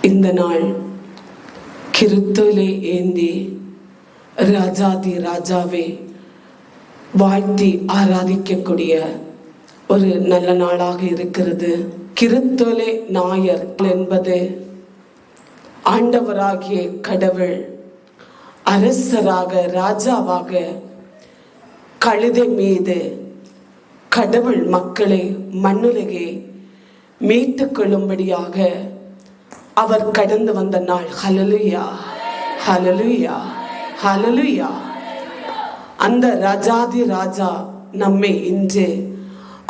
இந்த நாள் கிறிஸ்துவிலே ஏந்தி ராஜாதி ராஜாவே வாழ்த்தி ஆராதிக்கக்கூடிய ஒரு நல்ல நாளாக இருக்கிறது. கிறிஸ்துவிலே நாயர் என்பது ஆண்டவராகிய கடவுள் அரசராக ராஜாவாக கழுதை மீது கடவுள் மக்களை மண்ணுலகை மீட்டுக் கொள்ளும்படியாக அவர் கடந்து வந்த நாள். ஹல்லேலூயா, ஹல்லேலூயா, ஹல்லேலூயா. அந்த ராஜாதி ராஜா நம்மை இன்று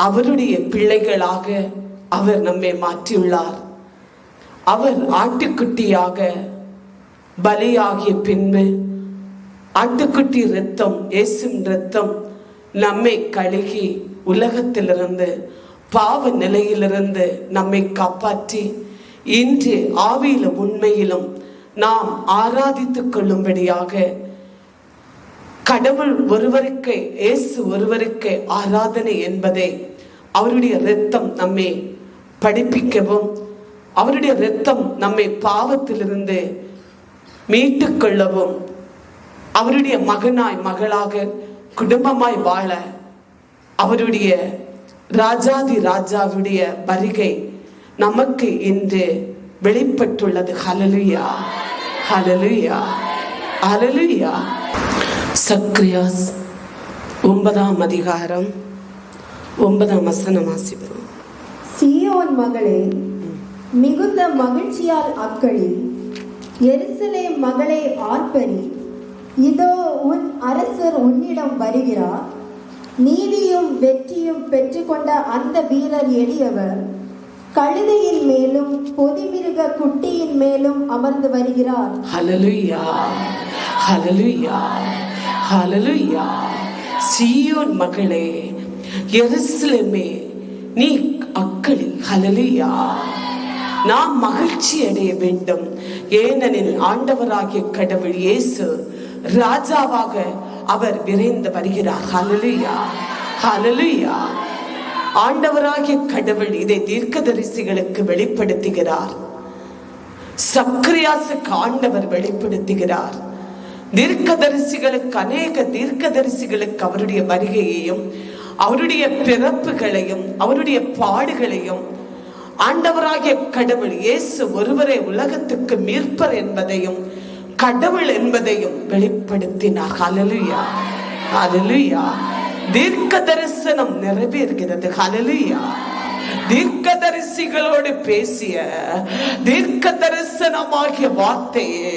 அவருடைய பிள்ளைகளாக அவர் நம்மை மாற்றியுள்ளார். அவர் ஆட்டுக்குட்டியாக பலியாகிய பின்பு ஆட்டுக்குட்டி இரத்தம், இயேசுவின் இரத்தம் நம்மை கழுகி உலகத்திலிருந்து பாவ நிலையிலிருந்து நம்மை காப்பாற்றி இன்று ஆவியிலும் உண்மையிலும் நாம் ஆராதித்துக் கொள்ளும்படியாக கடவுள் ஒருவருக்கு, இயேசு ஒருவருக்கு ஆராதனை என்பதை அவருடைய இரத்தம் நம்மை படிப்பிக்கவும், அவருடைய இரத்தம் நம்மை பாவத்திலிருந்து மீட்டுக் கொள்ளவும், அவருடைய மகனாய் மகளாக குடும்பமாய் வாழ அவருடைய ராஜாதி ராஜாவுடைய வருகை நமக்கு இன்று வெளிப்பட்டுள்ளது. ஹல்லேலூயா, ஹல்லேலூயா, ஹல்லேலூயா. சக்கரியாஸ் 9ஆம் அதிகாரம் 9ஆம் வசனம் வாசிப்போம். சீயோன் மகளே, மிகுந்த மகிழ்ச்சியால் அக்களி, எருசலேம் மகளே ஆர்ப்பரி. இதோ உன் அரசர் உன்னிடம் வருகிறார். நீதியும் வெற்றியும் பெற்றுக்கொண்ட அந்த வீரர் எளியவர் கழுதையின் மேலும் பொதிமிருக குட்டியின் மேலும் அமர்ந்து வருகிறார். ஹல்லேலூயா, ஹல்லேலூயா, ஹல்லேலூயா. சீயோன் மகளே, எருசலேமே நீ அக்களி. ஹல்லேலூயா. நாம் மகிழ்ச்சி அடைய வேண்டும். ஏனெனில் ஆண்டவராகிய கடவுள் இயேசு ராஜாவாக அவர் விரைந்து வருகிறார். ஹல்லேலூயா, ஹல்லேலூயா. ஆண்டவராகிய கடவுள் இதை தீர்க்கதரிசிகளுக்கு வெளிப்படுத்துகிறார். சக்கரியாசுக்கு ஆண்டவர் வெளிப்படுத்துகிறார். தீர்க்கதரிசிகளுக்கு, அநேக தீர்க்கதரிசிகளுக்கு அவருடைய வருகையையும் அவருடைய பிறப்புகளையும் அவருடைய பாடுகளையும் ஆண்டவராகிய கடவுள் இயேசு ஒருவரே உலகத்துக்கு மீட்பர் என்பதையும் கடவுள் என்பதையும் வெளிப்படுத்தினார். ஹல்லேலூயா, ஹல்லேலூயா. தீர்க்க தரிசனம் நிறைவேறுகிறது. ஹல்லேலூயா. தீர்க்கதரிசிகளோடு பேசிய தீர்க்க தரிசனமாகிய வார்த்தையே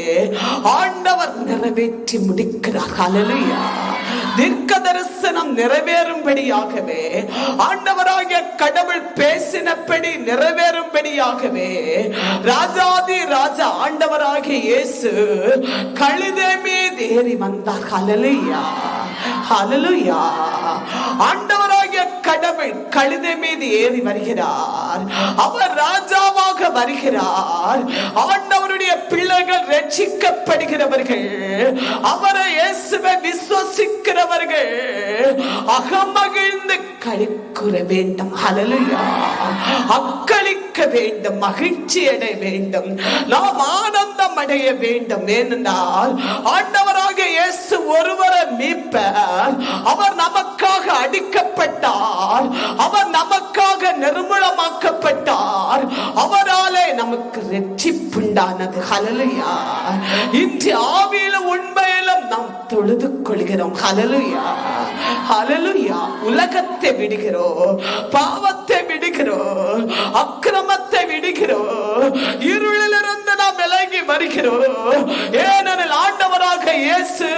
ஆண்டவர் நிறைவேற்றி முடிக்கிறார். ஹல்லேலூயா. தீர்க்க தரிசனம் நிறைவேறும்படியாகவே, ஆண்டவராகிய கடவுள் பேசினபடி நிறைவேறும்படியாகவே ராஜாதி ராஜா ஆண்டவராகிய இயேசு கழுதை மீது ஏறி வந்தார். ஹல்லேலூயா, ஹல்லேலூயா. ஆண்டவராகிய கடவுள் கழுதை மீது ஏறி வருகிறார். அவர் ராஜாவாக வருகிறார். ஆண்டவருடைய பிள்ளைகள் ரட்சிக்கப்படுகிறவர்கள், அவரை இயேசுவை விசுவாசிக்கிறவர்கள் அகமகிழ்ந்து களிக்கூற வேண்டும். ஹல்லேலூயா. அக்களிக்க வேண்டும், மகிழ்ச்சி அடைய வேண்டும், நாம் ஆனந்தம் அடைய வேண்டும். ஏனென்றால் ஆண்டவராக இயேசு ஒருவரை மீட்பர். அவர் நமக்காக அடிக்கப்பட்டார், அவர் நமக்காக நிர்மூலமாக்கப்பட்டார், அவராலே நமக்கு ரட்சிப்புண்டானது. ஹல்லேலூயா. இன்று ஆவியிலும் உண்மையிலும் நாம் தொழுது கொள்கிறோம். ஹல்லேலூயா, ஹல்லேலூயா. உலகத்தை விடுகிறோம், பாவத்தை விடுகிறோம், அக்கிரமத்தை விடுகிறோம், இருளிலிருந்து நாம் விலகி வருகிறோம். ஏனெனில் ஆண்டவராக இயேசு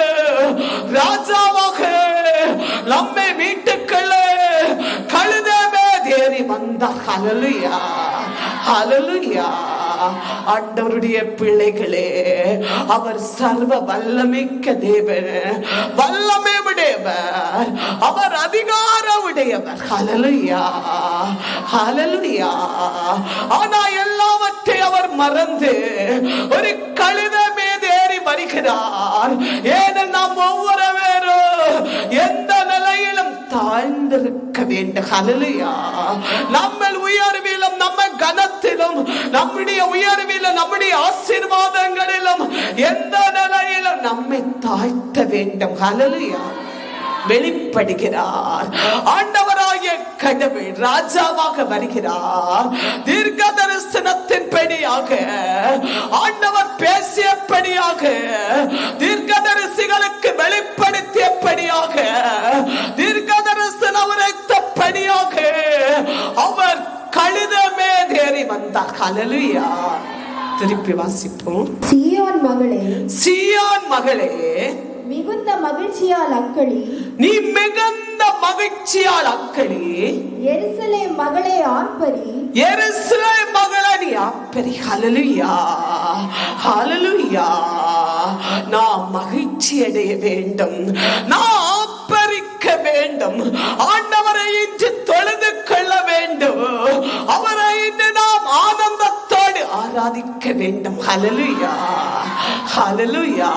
ராஜாவாக நம்மை மீட்டுக்கொள்ள கழுதை மீது ஏறி வந்தார். ஹல்லேலூயா, ஹல்லேலூயா. ஆண்டவருடைய பிள்ளைகளே, அவர் சர்வ வல்லமிக்க தேவன், வல்லமை உடையவர், அவர் அதிகார உடையவர். ஹல்லேலூயா, ஹல்லேலூயா. ஆனா எல்லாவற்றையும் அவர் மறந்து ஒரு கழுதை மீது ஏறி வருகிறார். ஏனென்றால் நாம் ஒவ்வொருவரும் எந்த நிலையிலும் தாழ்ந்திருக்க வேண்டும். ஹல்லேலூயா. நம்ம உயர்விலும் நம்ம கனத்திலும் காரியங்களிலும், நம்முடைய உயர்விலும், நம்முடைய ஆசீர்வாதங்களிலும், எந்த நிலையிலும் நம்மை தாழ்த்த வேண்டும். ஹல்லேலூயா. வெளிப்படுகிறார். ஆண்டவராகிய கடவுள் ராஜாவாக வருகிறார். தீர்க்க தரிசனத்தின்படியாக ஆண்டவர் பேசியபடியாக, தீர்க்கதரிசிகளுக்கு வெளிப்படுத்தியபடியாக, தீர்க்க தரிசனம் உரைத்தபடியாக அவர் கழுதமே ஏறி வந்தார். ஹல்லேலூயா. திருப்பி வாசிப்போம். சீயோன் மகளே, சீயோன் மகளே, மிகுந்த மகிழ்ச்சியால் அக்களி, நீ மிகுந்த மகிழ்ச்சியால் அக்களி. எருசலேம் மகளே ஆர்ப்பரி, எருசலேம் மகளே நீ ஆர்ப்பரி. ஹல்லேலூயா, ஹல்லேலூயா. நாம் மகிழ்ச்சி அடைய வேண்டும், நாம் ஆர்ப்பரிக்க வேண்டும், ஆண்டவரை இன்று தொழுது கொள்ள வேண்டும், அவரை இன்று நாம் ஆனந்தத்தோடு ஆராதிக்க வேண்டும். ஹல்லேலூயா, ஹல்லேலூயா.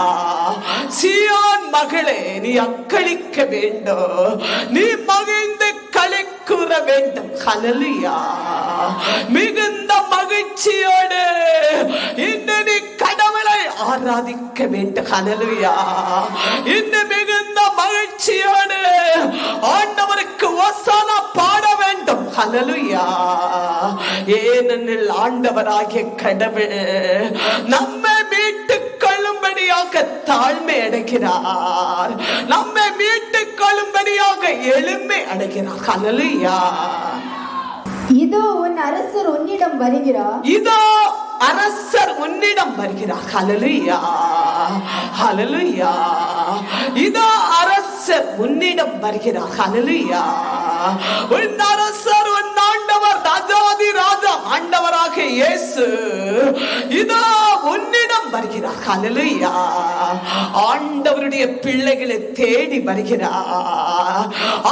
சீயோன் மகளே நீ அக்களிக்க வேண்டும், நீ மகிழ்ந்து களி கூற வேண்டும். ஹல்லேலூயா. மிகுந்த மகிழ்ச்சியோடு இன்று நீ கடவுளை ஆராதிக்க வேண்டும். ஹல்லேலூயா. இன்று மிகுந்த மகிழ்ச்சியோடு ஆண்டவருக்கு ஓசானா பாட வேண்டும். ஹல்லேலூயா. ஏனெனில் ஆண்டவராகிய கடவுள் நம்மை மீட்டுக் கொள்ளும்படியாக தாழ்மை அடைகிறார், நம்மை மீட்டுக் கொள்ளும்படியாக எளிமை அடைகிறார். ஹல்லேலூயா. இதோ உன் அரசர் உன்னிடம் வருகிறார், இதோ அரசர் உன்னிடம் வருகிறார். ஹல்லேலூயா, ஹல்லேலூயா. இதோ அரசர் உன்னிடம் வருகிறார். ஹல்லேலூயா. உன் அரசர், உன் ஆண்டவர், ராஜாதி ராஜா ஆண்டவராக இயேசு இதோ உன்னிடம் வருகிறார். ஹல்லேலூயா. ஆண்டவருடைய பிள்ளைகளை தேடி வருகிறார்,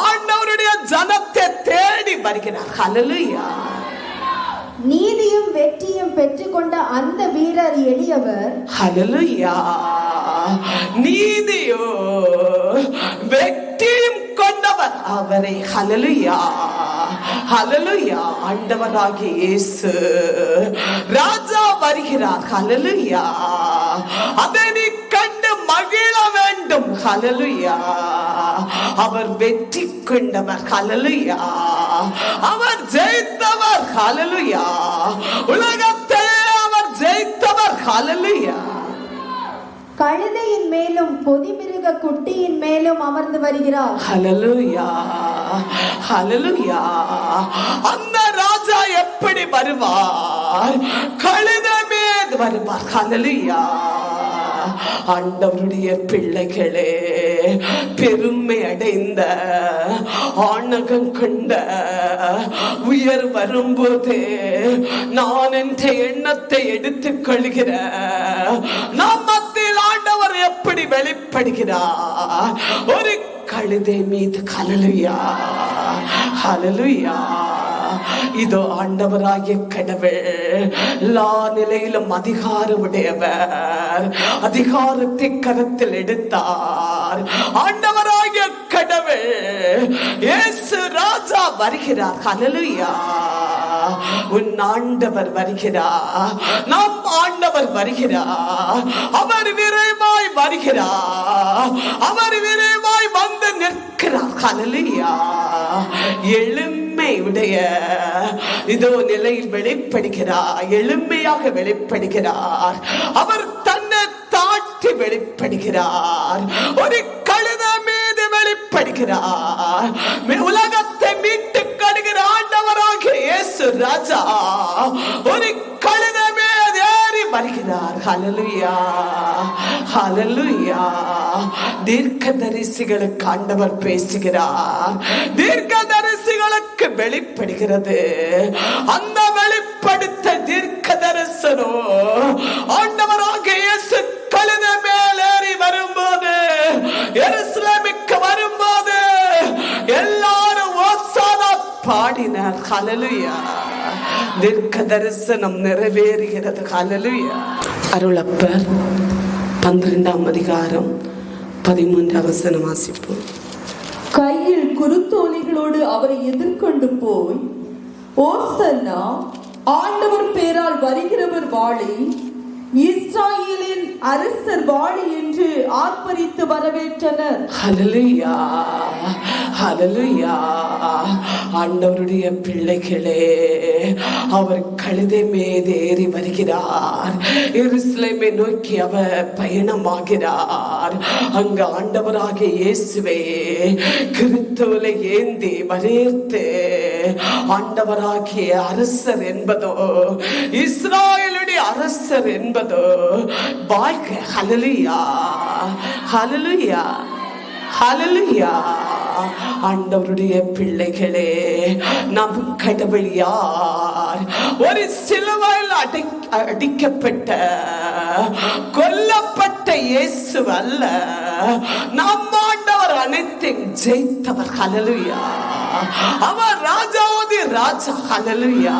ஆண்டவருடைய ஜனத்தை தேடி வருகிறார். ஹல்லேலூயா. நீதியும் வெற்றியும் பெற்றுக்கொண்ட அந்த வீரர் எளியவர். ஹல்லேலூயா. நீதியோ வெற்றியும் கொண்டவர் அவரை. ஹல்லேலூயா, ஹல்லேலூயா. ஆண்டவராகிய இயேசு ராஜா வருகிறார். ஹல்லேலூயா. அதை நீ கண்டு மகிழ வேண்டும். ஹல்லேலூயா. அவர் வெற்றி கொண்டவர். ஹல்லேலூயா. அவர் ஜெயித்தவர். ஹல்லேலூயா. உலகத்தை அவர் ஜெயித்தவர். ஹல்லேலூயா. கழுதையின் மேலும் பொதிமிருக குட்டியின் மேலும் அமர்ந்து வருகிறார். ஹல்லேலூயா, ஹல்லேலூயா. அந்த ராஜா எப்படி வருவார்? கழுதை மீது வருவார். ஹல்லேலூயா. ஆண்டவருடைய பிள்ளைகளே, பெருமை அடைந்த, ஆணகம் கொண்ட, உயர் வரும்போது நான் என்ற எண்ணத்தை எடுத்துக் கொள்கிற நம் மத்தியில் ஆண்டவர் எப்படி வெளிப்படுகிறார்? ஒரு கழுதை மீது. ஹல்லேலூயா, ஹல்லேலூயா. இதோ ஆண்டவராகிய கடவுள் எல்லா நிலையிலும் அதிகாரம் உடையவர். அதிகாரத்தை கரத்தில் எடுத்தார். ஆண்டவராகிய கடவுள் இயேசு ராஜா வருகிறார். ஹல்லேலூயா. உன் ஆண்டவர் வருகிறார், நம் ஆண்டவர் வருகிறார். அவர் விரைவாய் வருகிறார், அவர் விரைவாய் வந்து நிற்கிறார். ஹல்லேலூயா. எளிமையுடைய இதோ நிலையில் வெளிப்படுகிறார், எளிமையாக வெளிப்படுகிறார். அவர் தன்னை தாழ்த்தி வெளிப்படுகிறார். ஒரு கழுதை மீது வெளிப்படுகிறார். உலகத்தை மீட்டுக் கொள்கிற ஆண்டவராகிய இயேசு ராஜா ஒரு கழுதை மீது ஏறி வருகிறார். ஹல்லேலூயா, ஹல்லேலூயா. தீர்க்கதரிசிகளுக்கு ஆண்டவர் பேசுகிறார், தீர்க்கதரிசிகளுக்கு வெளிப்படுகிறது. அந்த வெளிப்படுத்த தீர்க்க தரிசனோ ஆண்டவராகிய இயேசு கழுதை மேல் ஏறி வரும்போது, எருசலேமுக்கு வரும்போது எல்லாரும் ஓசானா பாடினார். ஹல்லேலூயா. தீர்க்க தரிசனம் நிறைவேறுகிறது. ஹல்லேலூயா. அருளப்பர் 12ஆம் அதிகாரம் 13ஆம் வசனம் வாசிப்போம். கையில் குருத்தோலைகளோடு அவரை எதிர்கொண்டு போய், ஓசன்னா ஆண்டவர் பேரால் வருகிறவர் வாழி, இஸ்ராயேலின் அரசர் வாழி என்று ஆர்ப்பரித்து வரவேற்றனர். ஹல்லேலூயா, ஹல்லேலூயா. ஆண்டவருடைய பிள்ளைகளே, அவர் கழுதை மீது ஏறி வருகிறார். எருசலேமை நோக்கி அவர் பயணமாகிறார். அங்கு ஆண்டவராகிய இயேசுவே கிறிஸ்துவை ஏந்தி வரவேற்று ஆண்டவராகிய அரசர் என்பதோ, இஸ்ராயேலுடைய அரசர் என்பதோ வாழ்க. ஹல்லேலூயா, ஹல்லேலூயா, ஹல்லேலூயா. ஆண்டவருடைய பிள்ளைகளே, நம் கடவுள் யார்? ஒரு சிலுவையில் அடிக்கப்பட்ட கொல்லப்பட்ட இயேசு அல்ல, நம் ஆண்டவர் அனைத்தையும் ஜெயித்தவர். ஹல்லேலூயா. அவர் ராஜாதி ராஜா. ஹல்லேலூயா.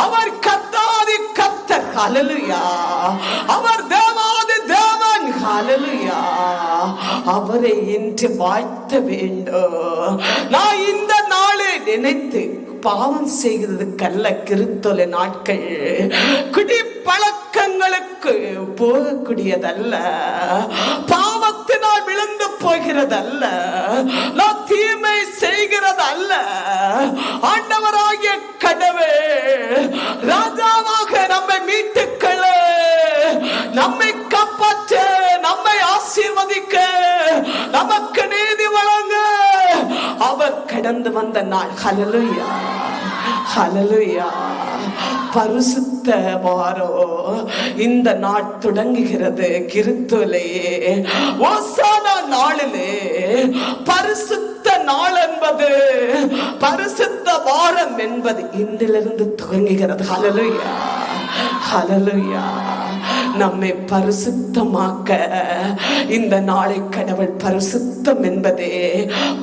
அவர் கர்த்தாதி கர்த்தர். ஹல்லேலூயா. அவர் தேவாதி தேவன். ஹல்லேலூயா. அவரை இன்று வாழ்த்த வேண்டும். நான் இந்த நாளை நினைத்து பாவம் செய்கிறதுக்கல்ல, கிறிஸ்தவ நாட்கள் குடி பழக்கங்களுக்கு போகக்கூடியதல்ல, பாவத்தினால் விழுந்து போகிறதல்ல, நான் தீமை செய்கிறதல்ல. ஆண்டவராகிய கடவுள் ராஜாவாக நம்மை மீட்டுக்கள, நம்மை காப்பாற்ற, நம்மை ஆசீர்வதிக்க, நமக்கு நீதி வழங்க அவர் கடந்து வந்த நாள். ஹல்லேலூயா, ஹல்லேலூயா. பரிசுத்த வாரம் இந்த நாள் தொடங்குகிறது. கிறிஸ்துவிலே ஓசானா நாளிலே பரிசுத்த நாள் என்பது, பரிசுத்த வாரம் என்பது இன்றிலிருந்து துவங்குகிறது. ஹல்லேலூயா, ஹல்லேலூயா. நம்மை பரிசுத்தமாக்க இந்த நாளை கடவுள் பரிசுத்தம் என்பதே,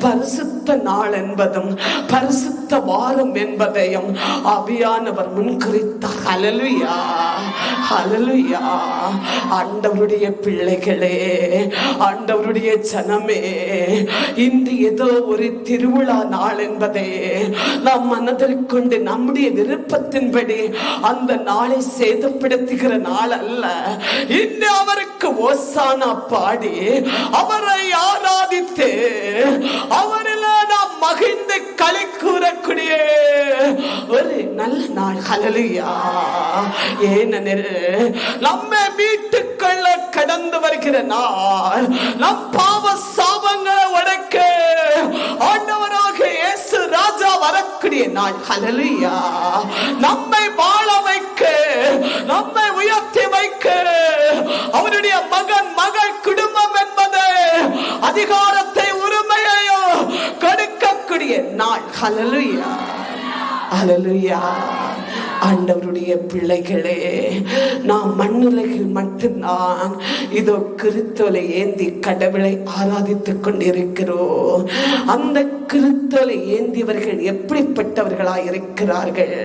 பரிசுத்த நாள் என்பதும் பரிசுத்த வாரம் என்பதையும் ஆவியானவர் முன்குறித்தார். ஹல்லேலூயா, ஹல்லேலூயா. ஆண்டவருடைய பிள்ளைகளே, ஆண்டவருடைய ஜனமே, இன்று ஏதோ ஒரு திருவிழா நாள் என்பதை நாம் மனதில் கொண்டு நம்முடைய விருப்பத்தின்படி அந்த நாளை சேதப்படுத்துகிற நாள் அல்ல. இன்று அவருக்கு ஓசானா பாடி அவரை ஆராதித்து அவரில் நாம் மகிழ்ந்து களி கூறக்கூடிய ஒரு நல்ல நாள். ஹல்லேலூயா. ஏனெனில் நம்மை மீட்டுக்கொள்ள கடந்து வருகிற நாள், நம் பாவ சாபங்களை உடைக்க ஆண்டவராக இயேசு ராஜா வரக்கூடிய நாள். ஹல்லேலூயா. நம்மை வாழ வைக்க, நம்மை உயர்த்தி வைக்க, அவருடைய மகன் மகள் குடும்பம் என்பது அதிகாரத்தை உரிமையையோ கொடுக்கக்கூடிய நாள். ஹல்லேலூயா, ஹல்லேலூயா. ஆண்டவருடைய பிள்ளைகளே, நாம் மண்ணுலகில் மட்டும்தான் இதோ கிறிஸ்துவை ஏந்தி கடவுளை ஆராதித்துக் கொண்டிருக்கிறோம். அந்த கிறிஸ்துவை ஏந்தியவர்கள் எப்படிப்பட்டவர்களாய் இருக்கிறார்கள்?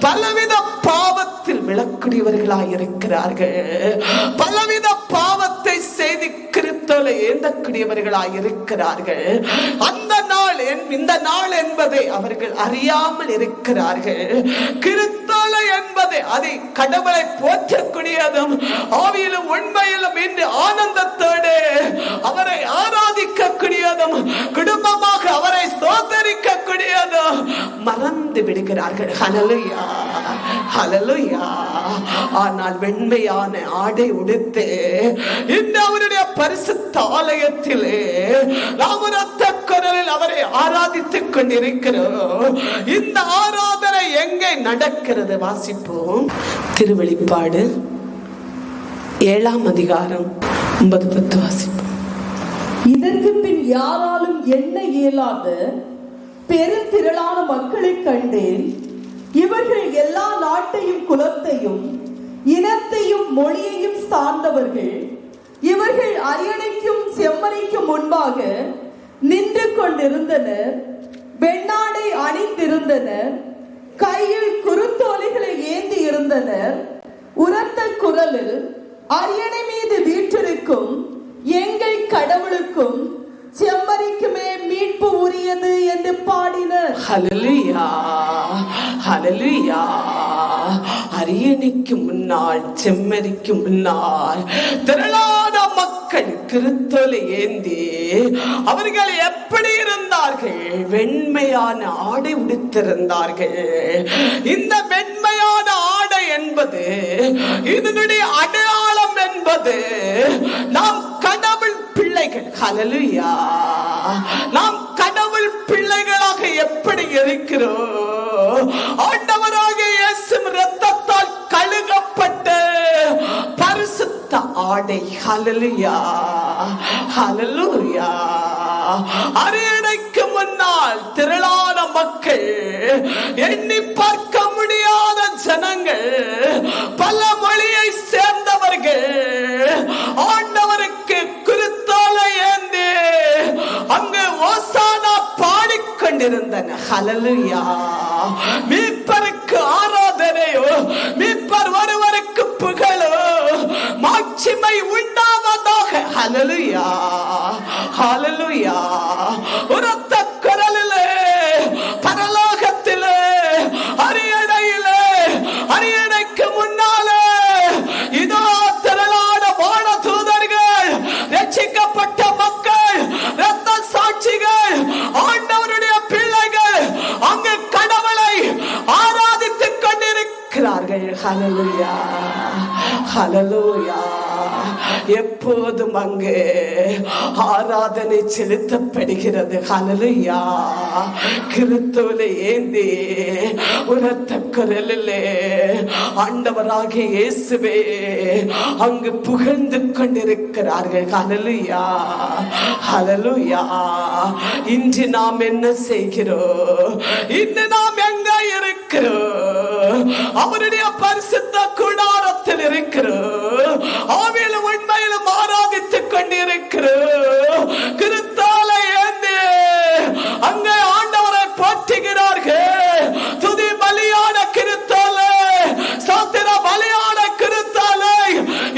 பலவித பாவத்தில் விழக்கூடியவர்களாய் இருக்கிறார்கள். பலவித பாவத்தை செய்து கிறிஸ்துவை ஏந்தக்கூடியவர்களாய் இருக்கிறார்கள். அந்த நாள், இந்த நாள் என்பதை அவர்கள் அறியாமல் இருக்கிறார்கள். கிறிஸ்தவ என்பது அதை கடவுளை போற்றக்கூடியதும் ஆவியிலும் உண்மையிலும் இன்று ஆனந்தத்தோடு அவரை ஆராதிக்கக்கூடியதும் குடும்பமாக அவரை ஸ்தோத்தரிக்கக்கூடியதும் மறந்து விடுகிறார்கள். ஹல்லேலூயா, ஹல்லேலூயா. ஆனால் வெண்மையான ஆடை உடுத்து இந்த அவருடைய பரிசுத்த ஆலயத்திலே நாம் இரத்த குரலில் அவரை ஆராதித்துக் கொண்டிருக்கிறோம். இந்த ஆராதனை எங்கே நடக்கிறது? வாசிப்போம். திருவெளிப்பாடு 7ஆம் அதிகாரம் 9-10 வாசிப்போம். இதற்கு பின் யாராலும் எண்ண இயலாத பெருந்திரளான மக்களை கண்டேன். இவர்கள் எல்லா நாட்டையும் குலத்தையும் இனத்தையும் மொழியையும் சார்ந்தவர்கள். இவர்கள் அரியணைக்கும் செம்மறிக்கும் முன்பாக நின்று கொண்டிருந்தனர். வெண்ணாடை அணிந்திருந்தனர். கையில் குறுத்தோலைகளை ஏந்தி இருந்தனர். உரத்த குரலில் அரியணை மீது வீற்றிருக்கும் எங்கள் கடவுளுக்கும் செம்மறிக்குமே மீட்பு உரியது என்று பாடினர். ஹல்லேலூயா, ஹல்லேலூயா. அரியணைக்கு முன்னால் செம்மறிக்கு முன்னால் திரளான மக்கள் கிறிஸ்துவை ஏந்தி அவர்கள் எப்படி இருந்தார்கள்? வெண்மையான ஆடை உடுத்திருந்தார்கள். இந்த வெண்மையான ஆடை என்பது இதனுடைய அடையாளம் என்பது நாம் கடவுள் பிள்ளைகள். ஹல்லேலூயா. நாம் கடவுள் பிள்ளைகளாக எப்படி இருக்கிறோம்? ஆண்டவராகிய இயேசு இரத்தத்தால் கழுகப்பட்ட பரிசுத்த ஆடை. ஹல்லேலூயா, ஹல்லேலூயா. அரியணைக்கு முன்னால் திரளான மக்கள், எண்ணி பார்க்க முடியாத ஜனங்கள், பல மொழியை சேர்ந்தவர்கள் ஆண்டவருக்கு குருத்தோலை ஏந்தி அங்கு ஓசானா பாடிக்கொண்டிருந்தனர். ஹல்லேலூயா. மீட்பருக்கு ஆராதனையோ, மீட்பர் ஒருவருக்கு புகழோ, மாட்சிமை உண்டாவதாக. ஹல்லேலூயா, ஹல்லேலூயா. உரத்த குரலிலே பரலோகத்திலே அரியணையிலே அரியணைக்கு முன்னாலே இதோ திரளான வான தூதர்கள், ரட்சிக்கப்பட்ட மக்கள், இரத்த சாட்சிகள், ஆண்டவருடைய பிள்ளைகள் அங்கு கடவுளை ஆராதித்துக் கொண்டிருக்கிறார்கள். ஹல்லேலூயா, ஹல்லேலூயா. எப்போதும் அங்கே ஆராதனை செலுத்தப்படுகிறது. ஹல்லேலூயா. கிறிஸ்துவை ஏந்தி உரத்த குரலிலே ஆண்டவராகிய இயேசுவே அங்கு புகழ்ந்து கொண்டிருக்கிறார்கள். ஹல்லேலூயா, ஹல்லேலூயா. இன்று நாம் என்ன செய்கிறோம்? இன்று நாம் எங்க இருக்கிறோம்? அவருடைய பரிசுத்த கூடாரத்தில் இருக்கிறோம். ஆவியிலும் உண்மையிலும் ஆராதித்துக் கொண்டிருக்கிறோம். கிறிஸ்துவை ஏந்தி அங்கே ஆண்டவரை போற்றுகிறார்கள். துதி பலியான கிறிஸ்துவை, ஸ்தோத்திர பலியான கிறிஸ்துவை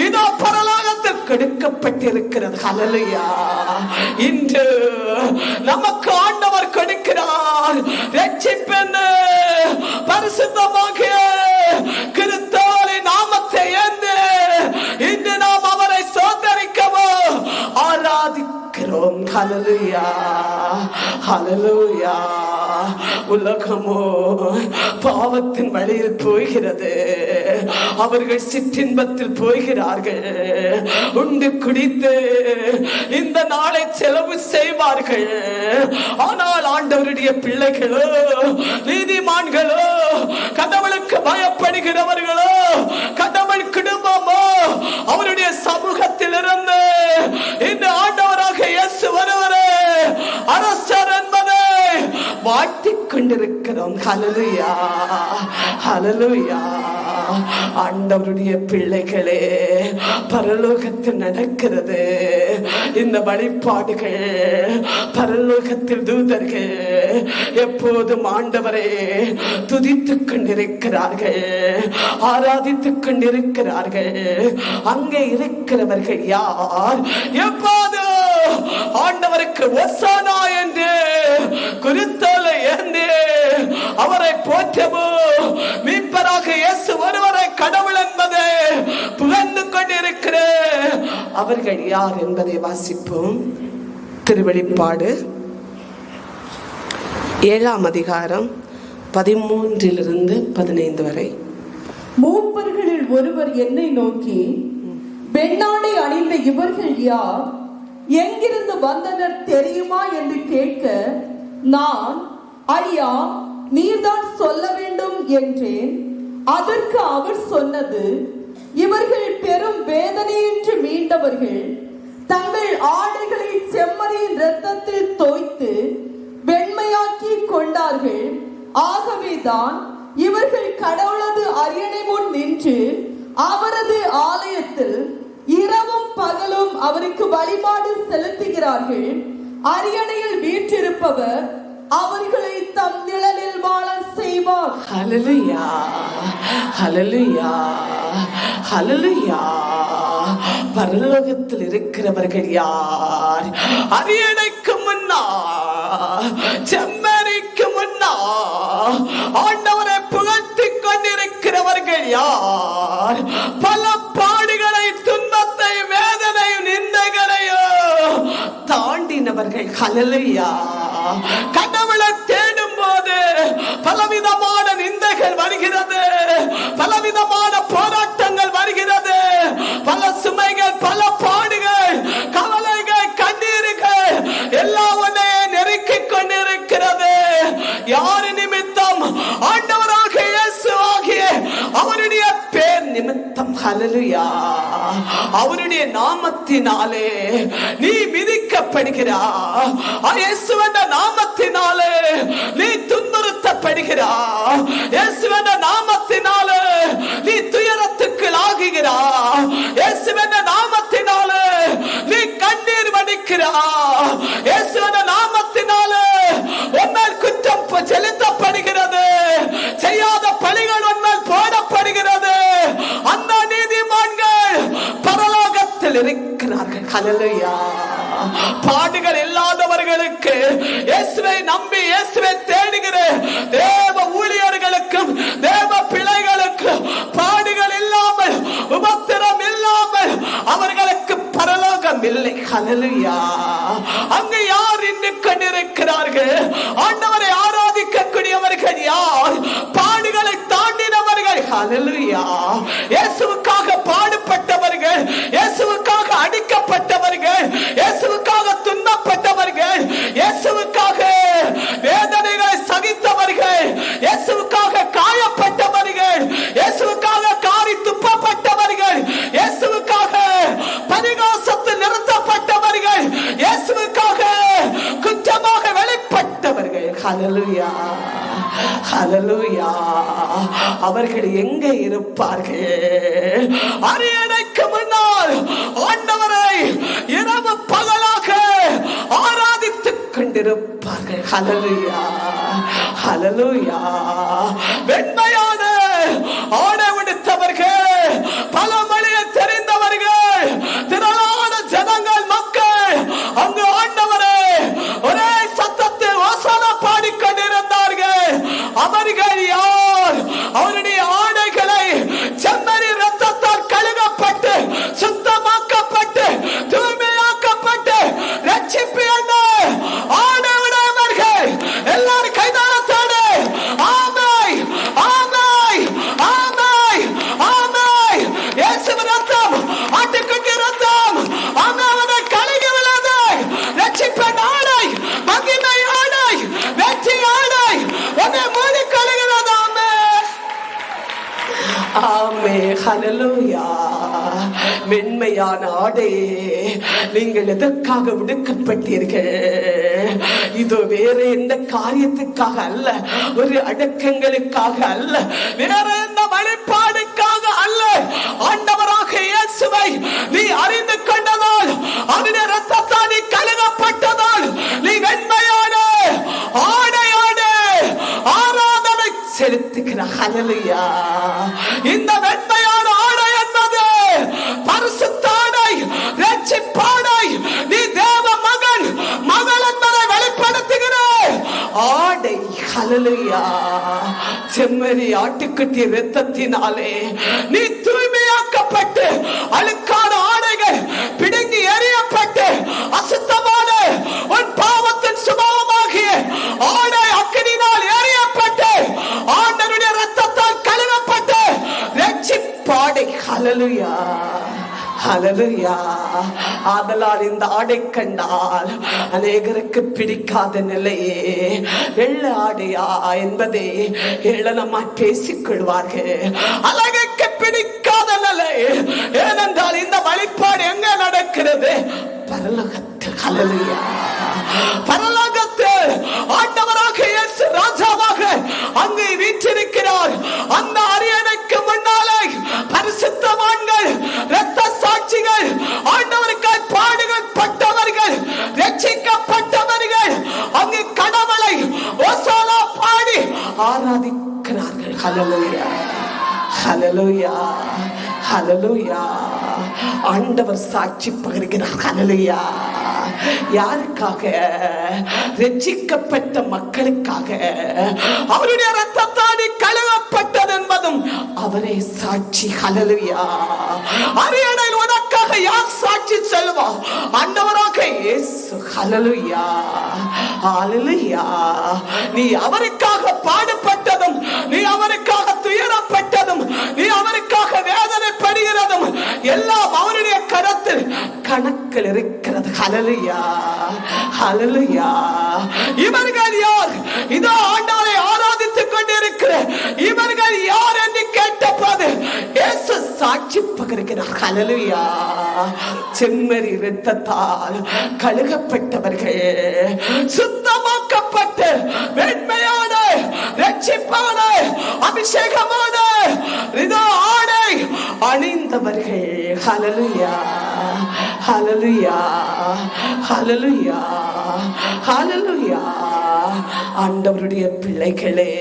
இதோ பரலோகத்தில் கொடுக்கப்பட்டிருக்கிறது. ஹல்லேலூயா. இன்று நமக்கு ஆண்டவர் கொடுக்கிறார் ரட்சிப்பென்று பரிசுத்தமாகிய கிறிஸ்துவின் நாமத்தை ஏந்தி இன்று நாம் அவரை சோதரிக்கவும் ஆராதிக்கிறோம். ஹல்லேலூயா, ஹல்லேலூயா. உலகமோ பாவத்தின் வழியில் போகிறது. அவர்கள் சிற்றின்பத்தில் போகிறார்கள். உண்டு குடித்து இந்த நாளை செலவு செய்வார்கள். ஆனால் ஆண்டவருடைய பிள்ளைகளோ, நீதிமான்களோ, கடவுளுக்கு பயப்படுகிறவர்களோ, கடவுள் குடும்பமோ அவருடைய சமூகத்தில் இருந்து இந்த ஆண்டவராக இயேசு வருவரே அரசர் என்பதை வாழ்த்திக் கொண்டிருக்கிறோம். ஹல்லேலூயா, ஹல்லேலூயா. ஆண்டவருடைய பிள்ளைகளே, பரலோகத்தில் நடக்கிறது இந்த வழிபாடுகள். பரலோகத்தில் தூதர்கள் எப்போதும் ஆண்டவரை துதித்துக் கொண்டிருக்கிறார்கள், ஆராதித்துக் கொண்டிருக்கிறார்கள். அங்கே இருக்கிறவர்கள் யார்? எப்போது ஆண்டவருக்கு ஓசானா என்று குருத்தோலை ஏந்தி அவரை போற்றவோ, மீட்பராக இயேசு ஒருவரை கடவுள் என்பதை புகழ்ந்து கொண்டிருக்கிற அவர்கள் யார் என்பதை வாசிப்போம். திருவெளிப்பாடு 7ஆம் அதிகாரம் 13-15 வரை. மூப்பர்களில் ஒருவர் என்னை நோக்கி, பெண்ணாடை அணிந்த இவர்கள் யார்? எங்கிருந்து வந்தனர் தெரியுமா என்று கேட்க, நான், ஐயா, நீர்தான் சொல்ல வேண்டும் என்றேன். அதற்கு அவர் சொன்னது, இவர்கள் பெரும் வேதனையின்றி மீண்டவர்கள். தங்கள் ஆடைகளை செம்மறியின் இரத்தத்தில் தோய்த்து வெண்மையாக்கி கொண்டார்கள். ஆகவேதான் இவர்கள் கடவுளது அரியணை முன் நின்று அவரது ஆலயத்தில் இரவும் பகலும் அவருக்கு வழிபாடு செலுத்துகிறார்கள். அரியணையில் வீற்றிருப்பவர் அவர்களை தம் நிழலில் வாழ செய்வார். ஹல்லேலூயா, ஹல்லேலூயா, ஹல்லேலூயா. பரலோகத்தில் இருக்கிறவர்கள் யார்? அரியணைக்கு முன்னா, செம்மறிக்கு முன்னா ஆண்டவரை புகழ்த்திக் கொண்டிருக்கிறவர்கள் ஹல்லேலூயா. கடவுளை தேடும் போது பலவிதமான நிந்தைகள் வருகிறது, பலவிதமான போராட்டங்கள் வருகிறது, பல சுமைகள், பல பாடுகள், கவலைகள், கண்ணீர்கள் எல்லாம் உன்னை நெருக்கிக் கொண்டிருக்கிறது. யாரு நிமித்தம்? ஆண்டவராக இயேசு ஆகிய அவருடைய பேர் நிமித்தம். ஹல்லேலூயா. அவருடைய நாமத்தினாலே நீ மிதிக்கப்படுகிறாய். இயேசுவின் நாமத்தினாலே நீ துன்புறுத்தப்படுகிறாய். இயேசுவின் நாமத்தினாலே நீ துயரத்துக்கு ஆகுகிறாய். இயேசுவின் நாமத்தினாலே நீ கண்ணீர் வடிக்கிறாய். இயேசுவின் நாமத்தினாலே உன்மேல் குற்றம் செலுத்தப்படுகிறது. செய்யாத பழிகள் உன்மேல் போடப்படுகிறது. அந்த நீதிமான்கள் பரலோகத்தில் இருக்கிறார்கள். ஹல்லேலூயா. பாடுகள் இல்லாதவர்களுக்கு, இயேசுவை நம்பி இயேசுவை தேடுகிற தேவ ஊழியர்களுக்கும் தேவ பிள்ளைகளுக்கும் பாடுகள் இல்லாமல், உபத்திரம் இல்லாமல் அவர்களுக்கு பரலோகம் இல்லை. ஹல்லேலூயா. அங்கு யார் நின்று கொண்டிருக்கிறார்கள்? ஆண்டவரை ஆராதிக்கக்கூடியவர்கள் யார்? பாடுகளை தாண்டினவர்கள். ஹல்லேலூயா. இயேசுவுக்காக பாடுபட்டவர்கள், இயேசுவுக்காக அடிக்கப்பட்டவர்கள், இயேசுவுக்காக துன்பப்பட்டவர்கள், இயேசுவுக்காக வேதனைகளை சகித்தவர்கள், இயேசுவுக்காக காயப்பட்டவர்கள், இயேசுவுக்காக காரி துப்பப்பட்டவர்கள், இயேசுவுக்காக பரிகாசத்தில் நிறுத்தப்பட்டவர்கள், இயேசுவுக்காக குற்றமாக வெளிப்பட்டவர்கள். ஹல்லேலூயா. ஹல்லேலூயா. அவர்கள் எங்கே இருப்பார்கள்? அரியணைக்கு முன்னால் ஆண்டவரை இரவு பகலாக ஆராதித்துக் கொண்டிருப்பார்கள். ஹல்லேலூயா. ஹல்லேலூயா. வெண்மையான ஆடை உடுத்தவர்கள், பல மொழியை தெரிந்தவர்கள், திரளான ஜனங்கள், மக்கள் அங்கு ஆண்டவரை ஒரே சத்தத்தில் ஓசானா பாடிக்கொண்டிருந்தார்கள். அவர்கள் யார்? அவருடைய ஆடைகளை செம்மறி ரத்தத்தால் கழுகப்பட்டு சுத்தமாக்கப்பட்டு தூய்மையாக்கப்பட்டு ரட்சிப்பு என்ன ஆடை உடையவர்கள். எல்லாரும் கைதாரத்தோடு ஆமை ஆமை ஆமை ஆமை. இயேசுவின் ரத்தம், ஆட்டுக்குட்டி ரத்தம் அவனை கழுகி விழாது. ரட்சிப்பின் ஆடை, மகிமை ஆடை, வெற்றி ஆடை உன்னை மூடி கழுகிறது. ஆமே. ஹல்லேலூயா. மென்மையான ஆடை, நீங்கள் எதற்காக விடுக்கப்பட்டீர்கள்? இது வேற எந்த காரியத்துக்காக அல்ல, ஒரு அடக்கங்களுக்காக அல்ல, வேற எந்த வழிபாடுக்காக அல்ல. ஆண்டவராக இயேசுவை நீ அறிந்து கொண்டதால், அவருடைய ரத்தத்தால் நீ கழுகப்பட்டதால், நீ வெண்மையான ஆடையோடு ஆராதனை செலுத்துகிறார். ஹல்லேலூயா. இந்த வெண்மையான ஆடை என்பது பரிசுத்த ஆடை, ரட்சிப்பாடை. நீ தேவ மகன், மகள் என்பதை வெளிப்படுத்துகிற ஆடை. ஹல்லேலூயா. செம்மறி ஆட்டுக்குட்டி இரத்தத்தினாலே நீ தூய்மையாக்கப்பட்டு, அழுக்கான ஆடைகள் பிடுங்கி எறியப்பட்டு, அசுத்தமான உன் பாவத்தின் சுபாவமாகிய ஆடை அக்கினியினால் எறியப்பட்டு, ஆண்டவருடைய ரத்தத்தால் கழுவப்பட்டு ரட்சிப்பாடை. ஹல்லேலூயா. ஹல்லேலூயா. ஆதலால் இந்த ஆடை கண்டால் அநேகருக்கு பிடிக்காத நிலையே. வெள்ளை ஆடையா என்பதை ஏளனமாய் பேசிக் கொள்வார்கள். அழகுக்கு பிடிக்காத நிலை. ஏனென்றால் இந்த வழிபாடு எங்க நடக்கிறது? பரலோகத்தில். ஹல்லேலூயா. பரலோகத்தில் ஆண்டவராக இயேசு ராஜாவாக அங்கே வீற்றிருக்கிறார். அந்த அரியணைக்கு முன்னாலே பரிசுத்தவான்கள், இரத்த சாட்சிகள், ஆண்டவருக்காய் பாடுகள் பட்டவர்கள், ரட்சிக்கப்பட்டவர்கள் அங்கு கடவுளை ஓசானா பாடி ஆராதிக்கிறார்கள். ஹல்லேலூயா. ஹல்லேலூயா. ஹல்லேலூயா. ஆண்டவர் சாட்சி பகிர்கிறார். ஹல்லேலூயா. யாருக்காக? ரட்சிக்கப்பட்ட மக்களுக்காக. அவருடைய ரத்தத்தால் கழுவப்பட்டது என்பதும் அவரே சாட்சி. ஹல்லேலூயா. அரியணையில் உனக்காக யார் சாட்சி சொல்வா? ஆண்டவராக இயேசு இயேசு. ஹல்லேலூயா, ஹல்லேலூயா. நீ அவருக்காக பாடுபட்டதும், நீ அவருக்காக துயரப்பட்டதும், நீ அவருக்காக வேதனைப்படுகிறதும் எல்லாம் அவருடைய கரத்தில் கணக்கில் இருக்கிறது. ஹல்லேலூயா, ஹல்லேலூயா. இவர்கள் யார்? இதோ ஆண்டவரை ஆராதித்துக் கொண்டிருக்கிற இவர்கள் யார் என்று கேட்டபோது இயேசு சாட்சி பகர்கிறார். ஹல்லேலூயா. செம்மறி இரத்தத்தால் கழுகப்பட்டவர்கள், சுத்தமாக்கப்பட்டு வெண்மையான ரட்சிப்பான அபிஷேகமான ஆடை அணிந்தவர்கள். ஹல்லேலூயா, ஹல்லேலூயா, ஹல்லேலூயா, ஹல்லேலூயா. ஆண்டவருடைய பிள்ளைகளே,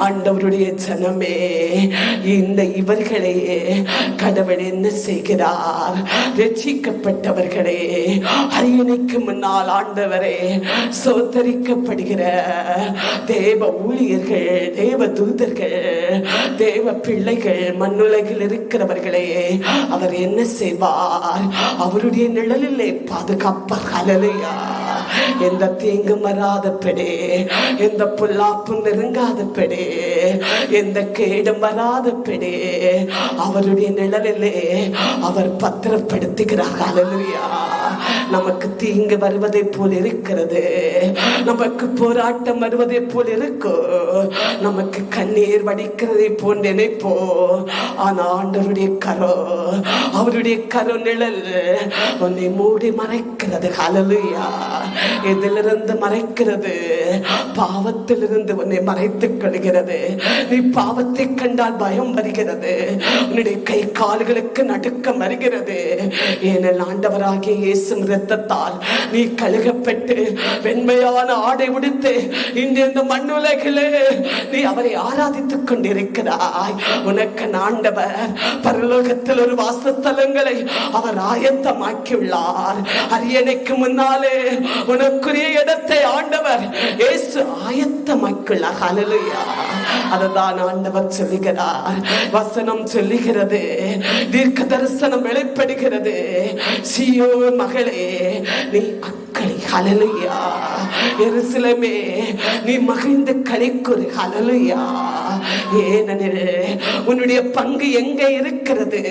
ஆண்டவருடைய ஜனமே, இந்த இவர்களே கடவுள் என்ன செய்கிறார்? ரட்சிக்கப்பட்டவர்களே, அரியணைக்கு முன்னால் ஆண்டவரே சோதரிக்கப்படுகிற தேவ ஊழியர்கள், தேவ தூதர்கள், தேவ பிள்ளைகள், மண்ணுலகில் இருக்கிறவர்களே, அவர் என்ன செய்வார்? அவருடைய நிழலிலே பாதுகாப்பார். ஹல்லேலூயா. எந்த தீங்கும் வராதபடி, எந்த பொல்லாப்பும் நெருங்காதபடி, எந்த கேடும் வராதபடி அவருடைய நிழலிலே அவர் பத்திரப்படுத்துகிறார். ஹல்லேலூயா. நமக்கு தீங்கு வருவதை போல் இருக்கிறது, நமக்கு போராட்டம் வருவதை போல் இருக்கும், நமக்கு கண்ணீர் வடிக்கிறதை போல் நினைப்போ. ஆனா ஆண்டவருடைய கரோ, அவருடைய கரோ நிழல் உன்னை மூடி மறைக்கிறது. ஹல்லேலூயா. எதிலிருந்து மறைக்கிறது? பாவத்திலிருந்து உன்னை மறைத்துக் கொள்கிறது. நீ பாவத்தை கண்டால் பயம் வருகிறது, உன்னுடைய கை கால்களுக்கு நடுக்கம் வருகிறது. ஏனெனில் ஆண்டவராகிய இயேசு இரத்தத்தால் நீ கழுகப்பட்டு வெண்மையான ஆடை உடுத்து இந்த மண்ணுலகிலே நீ அவரை ஆராதித்துக் கொண்டிருக்கிறாய். உனக்கு ஆண்டவர் பரலோகத்தில் ஒரு வாசஸ்தலங்களை அவர் ஆயத்தமாக்கியுள்ளார். அரியணைக்கு முன்னாலே உனக்குரிய இடத்தை ஆண்டவர் இயேசு ஆயத்தமாக்கியுள்ளார். ஹல்லேலூயா. அதுதான் ஆண்டவர் சொல்லுகிறார். வசனம் சொல்லுகிறது, தீர்க்க தரிசனம் வெளிப்படுகிறது. சீயோன் மகளே, நீ அக்களி. ஹல்லேலூயா. எருசலேமே, நீ மகிழ்ந்து களிக்குறு. ஹல்லேலூயா. ஏனெனில் உன்னுடைய பங்கு எங்கே இருக்கிறது?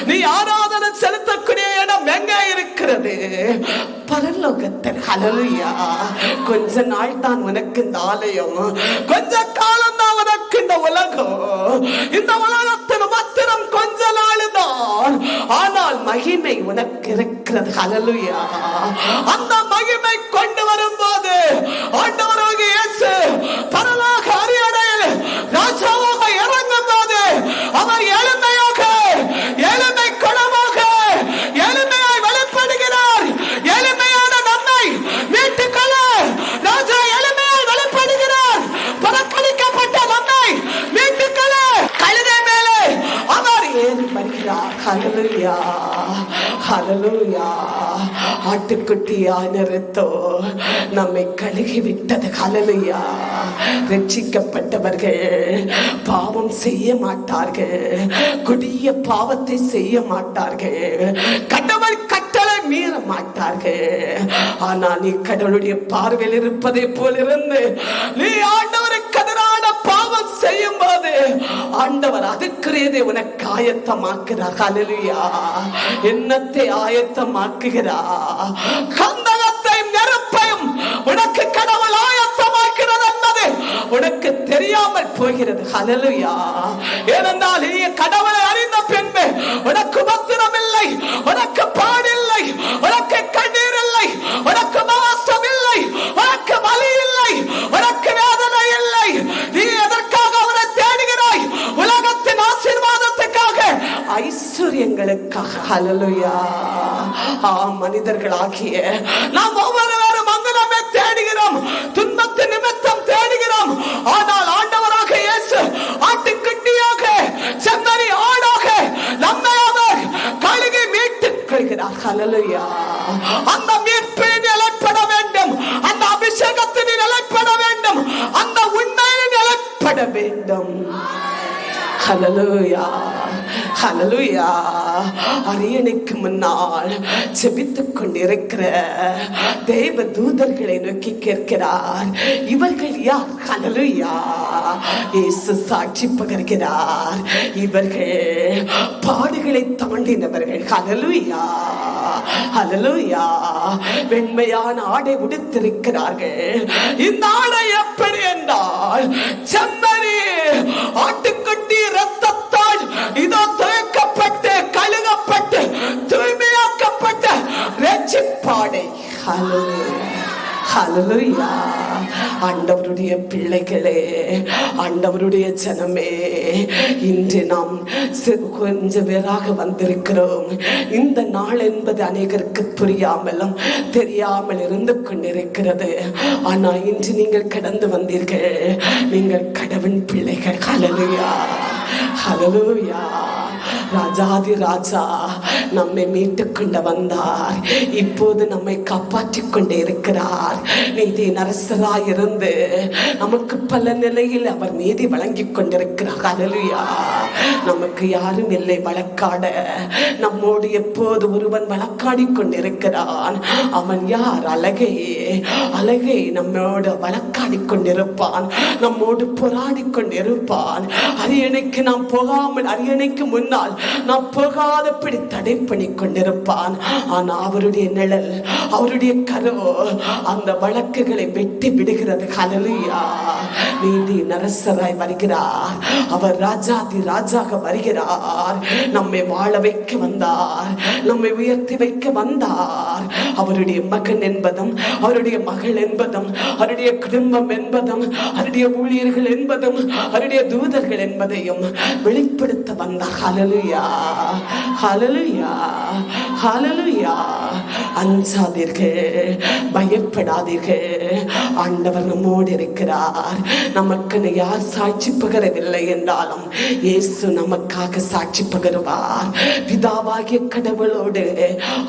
நீ ஆராதனை செலுத்தக்கூடிய இடம் எங்கே இருக்கிறது? பரலோகத்தில். ஹல்லேலூயா. கொஞ்ச நாள் தான் உனக்கு இந்த ஆலயம், கொஞ்ச காலம் தான் உனக்கு இந்த உலகம். இந்த உலகத்தில் மாத்திரம் கொஞ்ச நாள் தான், ஆனால் மகிமை உனக்கு இருக்கிறது. ஹல்லேலூயா. அந்த மகிமை கொண்டு வரும்போது ஆண்டவராகிய இயேசு பரலோக அரியணையில் ராஜாவாக இறங்கும் போது அவர் எளிமையாக, எளிமை குணமாக, எளிமையாய் வெளிப்படுகிறார். எளிமையான நம்மை மீட்டுக்கொள்ள ராஜா எளிமையாய் வெளிப்படுகிறார். புறக்கணிக்கப்பட்ட நம்மை மீட்டுக்கொள்ள கழுதை மேலே அவர் ஏறி வருகிறார். ஹல்லேலூயா, ஹல்லேலூயா. ஆட்டுக்குட்டியான இரத்தம் நம்மை கழுகி விட்டது. ஹல்லேலூயா. ரட்சிக்கப்பட்டவர்கள் பாவம் செய்ய மாட்டார்கள், கொடிய பாவத்தை செய்ய மாட்டார்கள், கடவுள் கட்டளை மீற மாட்டார்கள். ஆனால் நீ கடவுளுடைய பார்வையில் இருப்பதை போல் இருந்து நீ ஆண்டவருக்கு எதிரான பாவம் செய்யும் போது ஆண்டவர் அதுக்குரியதை உனக்கு ஆயத்தமாக்குகிறார். ஹல்லேலூயா. என்னத்தை ஆயத்தமாக்குகிறார்? கந்தகத்தையும் நெருப்பையும் உனக்கு கடவுள் ஆயத்தமாக்கிறது என்பது உனக்கு தெரியாமல் போகிறது. ஹல்லேலூயா. ஏனென்றால் நீ கடவுளை அறிந்த பின்பு உனக்கு உபத்திரம் இல்லை, உனக்கு பாடில்லை, உனக்கு கண்ணீர் இல்லை, உனக்கு மாசம் இல்லை, உனக்கு வலி இல்லை, உனக்கு வேதனை இல்லை. நீ எதற்காக அவரை தேடுகிறாய்? உலகத்தின் ஆசீர்வாதத்துக்காக, ஐஸ்வர்யங்களுக்காக. ஹல்லேலூயா. மனிதர்களாகிய நாம் ஒவ்வொருவரும் அங்குலமே தேடுகிறோம், துன்பத்தின் நிமித்தம் தேடுகிறோம். ஆனால் ஆண்டவராக இயேசு ஆட்டுக்குட்டியாக, செம்மறி ஆடாக நம்மை அவர் கழுகி மீட்டுக் கொள்கிறார். ஹல்லேலூயா. அந்த மீட்பில் நிலைப்பட வேண்டும், அந்த அபிஷேகத்தில் நிலைப்பட வேண்டும், அந்த உண்மையில் நிலைப்பட வேண்டும். ஹல்லேலூயா. ஹல்லேலூயா. அரியணைக்கு முன்னால் ஜெபித்துக் கொண்டிருக்கிற தேவ தூதர்களை நோக்கி கேட்கிறார், இவர்கள் யார்? ஹல்லேலூயா. இயேசு சாட்சி பகர்கிறார், இவர்கள் பாடுகளை தாண்டினவர்கள். ஹல்லேலூயா, ஹல்லேலூயா. வெண்மையான ஆடை உடுத்திருக்கிறார்கள். இந்த ஆடை எப்படி என்றால், செம்மறி ஆட்டுக்குட்டி ரத்தத்தால் இதோ துவைக்கப்பட்டு கழுகப்பட்டு தூய்மையாக்கப்பட்ட இரட்சிப்பாடை. ஹல்லேலூயா, ஹல்லேலூயா. ஆண்டவருடைய பிள்ளைகளே, ஆண்டவருடைய ஜனமே, இன்று நாம் கொஞ்சம் பேராக வந்திருக்கிறோம். இந்த நாள் என்பது அநேகருக்கு புரியாமலும் தெரியாமல் இருந்து கொண்டிருக்கிறது. ஆனால் இன்று நீங்கள் கடந்து வந்தீர்கள். நீங்கள் கடவுள் பிள்ளைகள். ஹல்லேலூயா, ஹல்லேலூயா. ராஜாதி ராஜா நம்மை மீட்டுக் கொண்டு வந்தார். இப்போது நம்மை காப்பாற்றிக் கொண்டே இருக்கிறார். நீதி நரசராய் இருந்து நமக்கு பல நிலையில் அவர் நீதி வழங்கிக் கொண்டிருக்கிறார். ஹல்லேலூயா. நமக்கு யாரும் இல்லை வழக்காட. நம்மோடு எப்போது ஒருவன் வழக்காடி கொண்டிருக்கிறான். அவன் யார்? அழகே. அழகே நம்மோடு வழக்காடி கொண்டிருப்பான், நம்மோடு போராடி கொண்டிருப்பான். அரியணைக்கு நாம் போகாமல், அரியணைக்கு முன்னால் நாம் போகாதபடி தடை பண்ணி கொண்டிருப்பான். ஆனா அவருடைய நிழல், அவருடைய கரோ அந்த வழக்குகளை வெட்டி விடுகிறது. ஹல்லேலூயா. நீதி நரசராய் வருகிறார். அவர் ராஜாதி ராஜாக வருகிறார். நம்மை வாழ வைக்க வந்தார், நம்மை உயர்த்தி வைக்க வந்தார். அவருடைய மகன் என்பதும், அவருடைய மகள் என்பதும், அவருடைய குடும்பம் என்பதும், அவருடைய ஊழியர்கள் என்பதும், அவருடைய தூதர்கள் என்பதையும் வெளிப்படுத்த வந்தார். ஹல்லேலூயா, ஹல்லேலூயா, ஹல்லேலூயா. அஞ்சாதீர்கள், பயப்படாதீர்கள். ஆண்டவர் நம்மோடு இருக்கிறார். நமக்கு யார் சாட்சி பகரவில்லை என்றாலும் இயேசு நமக்காக சாட்சி பகருவார். பிதாவாகிய கடவுளோடு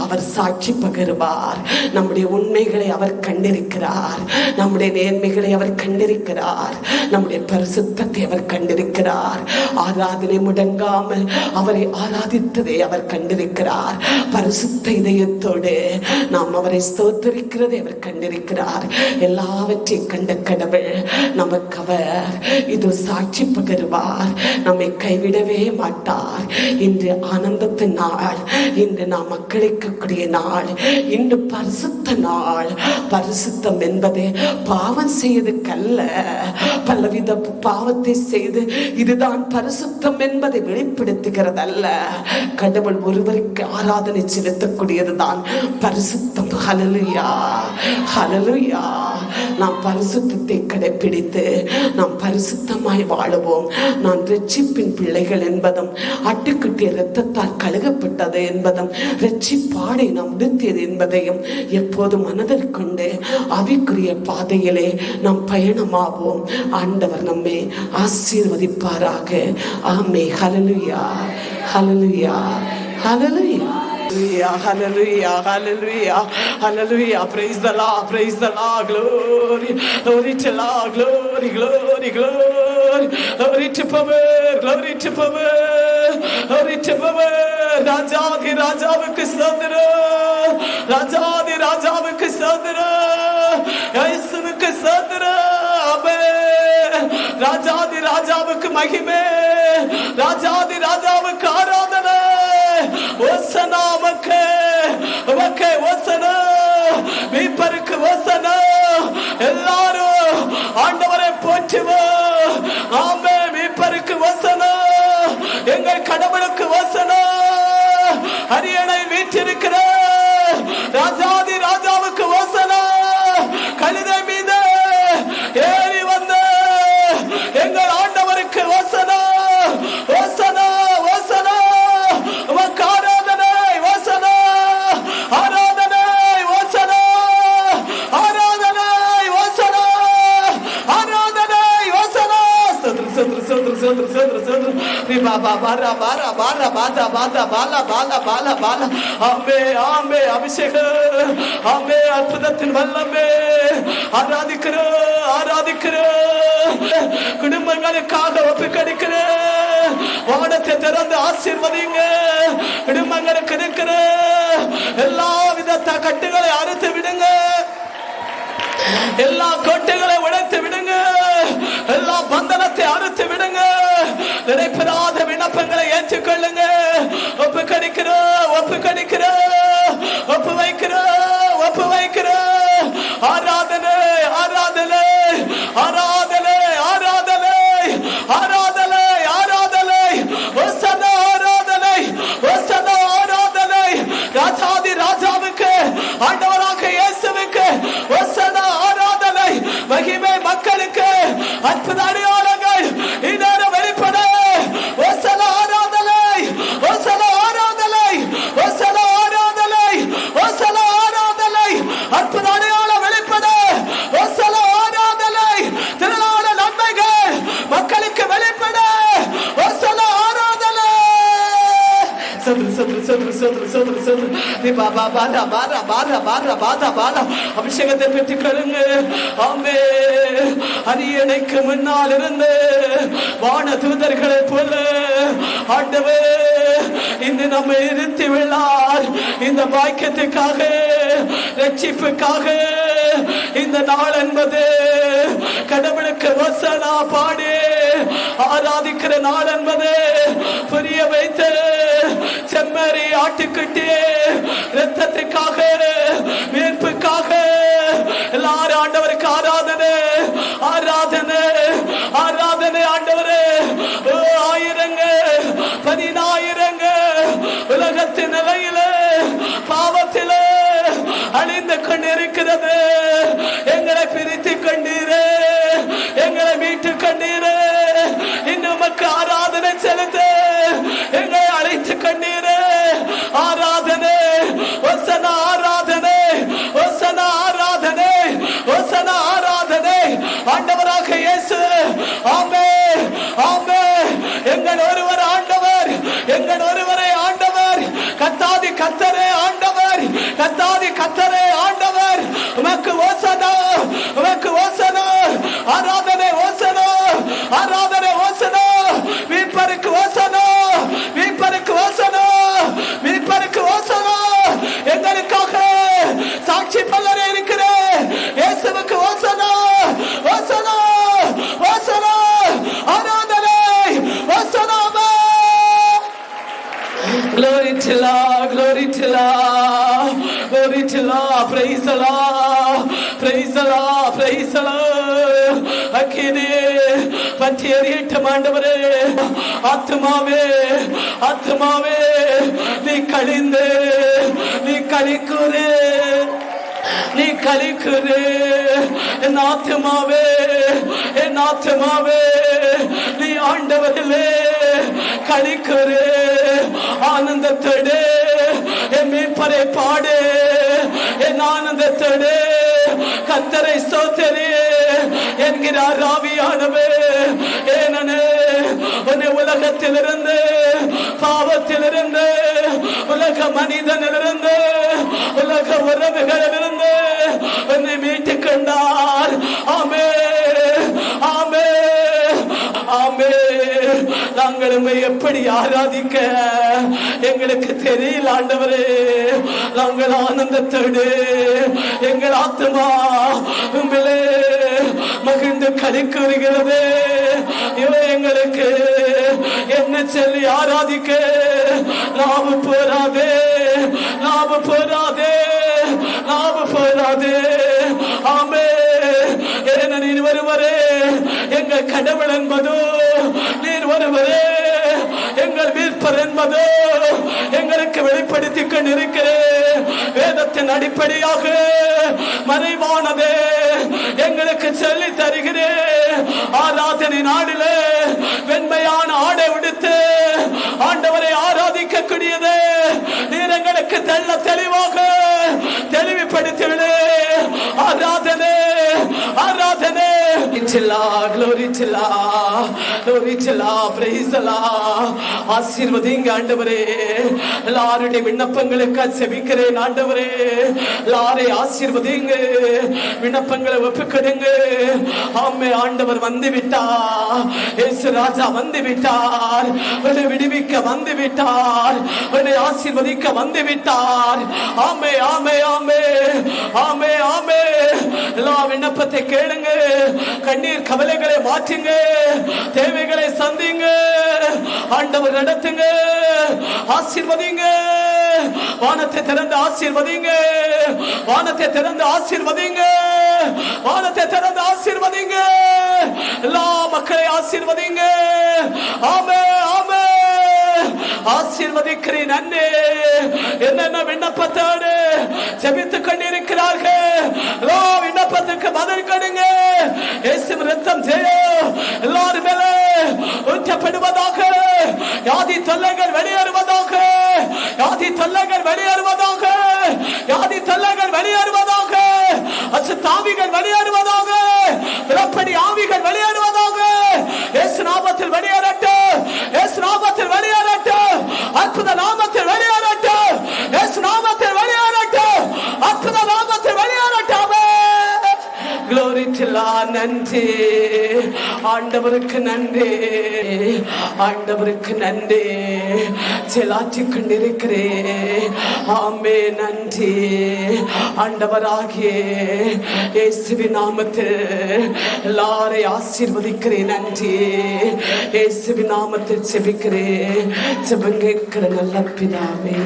அவர் சாட்சி பகருவார். நம்முடைய உண்மைகளை அவர் கண்டிருக்கிறார், நம்முடைய நேர்மைகளை அவர் கண்டிருக்கிறார், நம்முடைய பரிசுத்தத்தை அவர் கண்டிருக்கிறார். ஆராதனை முடங்காமல் அவரை ஆராதித்ததை அவர் கண்டிருக்கிறார். பரிசுத்த இதயத்தோடு நாம் அவரை ஸ்தோத்திரிக்கிறதை அவர் கண்டிருக்கிறார். எல்லாவற்றையும் கண்ட கடவுள் நமக்கு அவர் இது சாட்சி பகருவார். நம்மை கைவிடவே மாட்டார். இன்று ஆனந்தத்தின் நாள், இன்று நாம் மக்களிக்கக்கூடிய நாள், இன்று பரிசுத்த நாள். பரிசுத்தம் என்பது பாவம் செய்வதற்கல்ல, பலவித பாவத்தை செய்து இதுதான் பரிசுத்தம் என்பதை வெளிப்படுத்துகிறது அல்ல. கடவுள் ஒருவருக்கு ஆராதனை செலுத்தக்கூடியதுதான் பரிசுத்தம். ஹல்லேலூயா, ஹல்லேலூயா. நாம் பரிசுத்தத்தை கடைபிடித்து நாம் பரிசுத்தமாய் வாழுவோம். நான் இரட்சிப்பின் பிள்ளைகள் என்பதும், ஆட்டுக்குட்டிய இரத்தத்தால் கழுகப்பட்டது என்பதும், இரட்சிப்பாடை நாம் உடுத்தியது என்பதையும் எப்போது மனதில் கொண்டு ஆவிக்குரிய பாதையிலே நாம் பயணமாவோம். ஆண்டவர் நம்மை ஆசீர்வதிப்பாராக. ஆமே. ஹல்லேலூயா, ஹல்லேலூயா, ஹல்லேலூயா. Hallelujah, hallelujah, hallelujah. Praise the Lord, praise the Lord. Glory, glory to Lord, glory, glory, glory, glory to power, glory to power, glory to power. ராஜாதி ராஜாவுக்கு ஸ்தோத்திரம், ராஜாதி ராஜாவுக்கு ஸ்தோத்திரம், இயேசுவுக்கு ஸ்தோத்திரம். ஆமென். ராஜாதி ராஜாவுக்கு மகிமை, ராஜாதி ராஜாவுக்கு ஆராதனை. ஓசனா உமக்கு, உமக்கு ஓசனா, மீட்பருக்கு ஓசனா. எல்லாரும் ஆண்டவரை போற்றுவோம். ஆமென். மீட்பருக்கு ஓசனா, எங்கள் கடவுளுக்கு ஓசனா. அரியணை வீற்றிருக்கிற ராஜாதி ராஜாவுக்கு ஓசனா. கழுதை மீது ஏறி வந்த எங்கள் ஆண்டவருக்கு ஓசனா, ஓசனா, ஓசனா. உமக்கு ஆராதனை, ஓசனா, ஆராதனை, ஓசனா, ஆராதனை, ஓசனா, ஆராதனை, ஓசனா. சதுரு சதுரு சதுரு சதுரு சதுரு சதுரு. பாபா பாரா பாரா பாரா பாதா பாதா பாலா பாலா பாலா பாலா. ஆமே, ஆமே. அபிஷேகம், ஆமே அற்புதத்தின் வல்லமே ஆராதிக்கிறோம் குடும்பங்களுக்காக ஒப்புக்கொடுக்கிறேன். வானத்தை திறந்து ஆசீர்வதிங்க. குடும்பங்களுக்கு இருக்கிற எல்லா வித கட்டுகளை அறுத்து விடுங்க. எல்லா கோட்டைகளை உடைத்து விடுங்க. எல்லா பந்தனத்தை அறுத்து விடுங்க. நினைப்படாத விண்ணப்பங்களை ஏற்றுக்கொள்ளுங்க. ஒப்பு வைக்கிறோம். ஆராதனை ஆராதனை ஆராதனை ஆராதனை ஆராதனை ஆராதனை ஒசனா ஆராதனை ஒசனா ஆராதனை ராஜாதி ராஜாவுக்கு ஆண்டவராக இயேசுவுக்கு ஒசனா ஆராதனை மகிமை மக்களுக்கு அற்புத அடையாளங்கள் இந்நேரம் வெளிப்பட ஒசனா ஆராதனை ஒசனா ஆராதனை ஒசனா ஆராதனை ஒசனா ஆராதனை அற்புத அடையாளம் வெளிப்பட ஒசனா ஆராதனை திரளான நன்மைகள் மக்களுக்கு வெளிப்பட ஒசனா ஆராதனை. அபிஷேகத்தை பெற்றுக் கொள்ளுங்க. ஆமே அரியணைக்கு முன்னால் இருந்து வான தூதர்களை போல ஆண்டவர் இன்று நம்மை நிறுத்தி விழார். இந்த பாக்கியத்துக்காக ரட்சிப்புக்காக இந்த நாள் என்பது கடவுளுக்கு வசனா பாடி ஆராதிக்கிற நாள் என்பது புரிய வைத்த செம்மறி ஆட்டுக்குட்டி ரத்தத்துக்காக மீட்புக்காக எல்லாரும் ஆண்டவருக்கு ஆராதனை ஆராதனை ஆராதனை. ஆண்டவரே ஆயிரங்க 10,000 உலகத்தின் நிலையில பாவத்தில அழிந்து கொண்டிருக்கிறது. எங்களை பிரித்து கொண்டீரே, எங்களை மீட்டு கொண்டீரே. இன்னும் உமக்கு ஆராதனை செலுத்த எங்களை அழைத்து கொண்டீரே. ஆராதனை ஒசனா ஆராதனை ஒசனா ஆராதனை ஒசனா ஆராதனை. ஆண்டவராக இயேசு ஆமே ஆமே. எங்கள் ஒருவர் ஆண்டவர், எங்கள் ஒருவரை ஆண்டவர். கத்தாதி கத்தரே ஆண்டவர், கத்தாதி கத்தரே ஆண்டவர். உமக்கு ஓசனா, உமக்கு ஓசனா. ஆராதனை ஓசனா, ஆராதனை ஓசனா. மீட்பருக்கு ஓசனா, மீட்பருக்கு ஓசனா, மீட்பருக்கு ஓசனா. எங்களுக்காக சாட்சி பலரே இருக்கிற இயேசுவுக்கு ஓசனா, ஓசனா, ஓசனா. ஆராதனை ஓசனா. Glory to Allah, glory to Allah, glory to Allah. Praise Allah, praise Allah, praise Allah. அக்கினே பற்றியறியட்டும் ஆண்டவரே. ஆத்துமாவே ஆத்துமாவே நீ கழிந்து நீ கழிக்குறே, நீ கழிக்குறே. என் ஆத்துமாவே என் ஆத்துமாவே நீ ஆண்டவரிலே கழிக்குறே. ஆனந்தத்தோடு என் மீட்பரை பாடு, என் ஆனந்தத்தோடு கர்த்தரை ஸ்தோத்திரி என்கிறார் ஆவியானவர். ஏனெனே உன்னை உலகத்திலிருந்து பாவத்திலிருந்து உலக மனிதனிலிருந்து உலக உறவுகளிலிருந்து உன்னை மீட்டுக் கொண்டார். ஆமே ஆமே ஆமே. நாங்கள் உம்மை எப்படி ஆராதிக்க எங்களுக்கு தெரியல ஆண்டவரே. நாங்கள் ஆனந்தத்தோடு எங்கள் ஆத்மா உம்மிலே மகிழ்ந்து கலிக்குறுகிறது. இவை எங்களுக்கு என்ன சொல்லி ஆராதிக்க நாம போராதே, நாம போராதே, நாம போராதே. ஆமே. ஏன நீர் ஒருவரே எங்கள் கடவுள் என்பதோ, நீர் ஒருவரே எங்கள் மீட்பர் என்பதோ எங்களுக்கு வெளிப்படுத்திக் கொண்டிருக்கிற வேதத்தின் அடிப்படையாக மறைவானதே எங்களுக்கு சொல்லி தருகிறேன். ஆராதனை நாளிலே வெண்மையான ஆடை உடுத்து ஆண்டவரை ஆராதிக்க கூடியது நீர் எங்களுக்கு தெள்ள தெளிவாக தெளிவுபடுத்திவிடு. ஆராதனை ஆராதனை. Glory to Allah, glory to Allah, praise Allah. ஆசீர்வதிங்க ஆண்டவரே. எல்லாருடைய விண்ணப்பங்களுக்கு செபிக்கிறேன் ஆண்டவரே. எல்லாரையும் ஆசீர்வதிங்க. விண்ணப்பங்களை ஒப்புக்கொடுங்க. ஆமே, ஆண்டவர் வந்து விட்டார். இயேசு ராஜா வந்து விட்டார். உன்னை விடுவிக்க வந்து விட்டார். உன்னை ஆசீர்வதிக்க வந்து விட்டார். ஆமே ஆமே ஆமே ஆமே ஆமே. எல்லா விண்ணப்பத்தை கேளுங்க. கண்ணீர் கவலைகளை மாற்றுங்க. தேவைகளை சந்திங்க. ஆண்டவர் நடத்துங்க. ஆசீர்வதிங்க. வானத்தை திறந்து ஆசீர்வதிங்க. வானத்தை திறந்து ஆசீர்வதிங்க. வானத்தை திறந்து ஆசீர்வதிங்க. எல்லா மக்களை ஆசீர்வதிங்க. ஆமே ஆமே. ஆசீர்வதிக்கிறேன் அண்ணே. என்னென்ன விண்ணப்பத்தோடு ஜெபித்துக் கொண்டிருக்கிறார்கள், எல்லா விண்ணப்பத்துக்கு பதில் கொடுங்க. இயேசுவின் இரத்தம் ஜெயம் எல்லாரும் மேலே ஊற்றப்படுவதாக. வியாதி தொல்லைகள் வெளியேறுவதாக. வியாதி தொல்லைகள் வெளியேறுவதாக. வியாதி தொல்லைகள் வெளியேறுவதாக. அசுத்தாவிகள் வெளியேறுவதாக. பிறப்படி ஆவிகள் வெளியேறுவதாக. இயேசு நாமத்தில் வெளியேறட்டும். இயேசு நாமத்தில் வெளியேறட்டும். அற்புத நாமத்தில் வெளியேறட்டும். இயேசு நாமத்தில் வெளியேறட்டும். அற்புத நாமத்தில் வெளியேறட்டும். Glory to God. நன்றி ஆண்டவருக்கு, நன்றி ஆண்டவருக்கு, நன்றி செலாற்றிக் கொண்டிருக்கிறேன். ஆமே, நன்றி ஆண்டவராகிய இயேசுவின் நாமத்தில் எல்லாரையும் ஆசீர்வதிக்கிறேன். நன்றி இயேசுவின் நாமத்தில் செபிக்கிறேன். செபம் கேட்கிற நல்ல பிதாவே.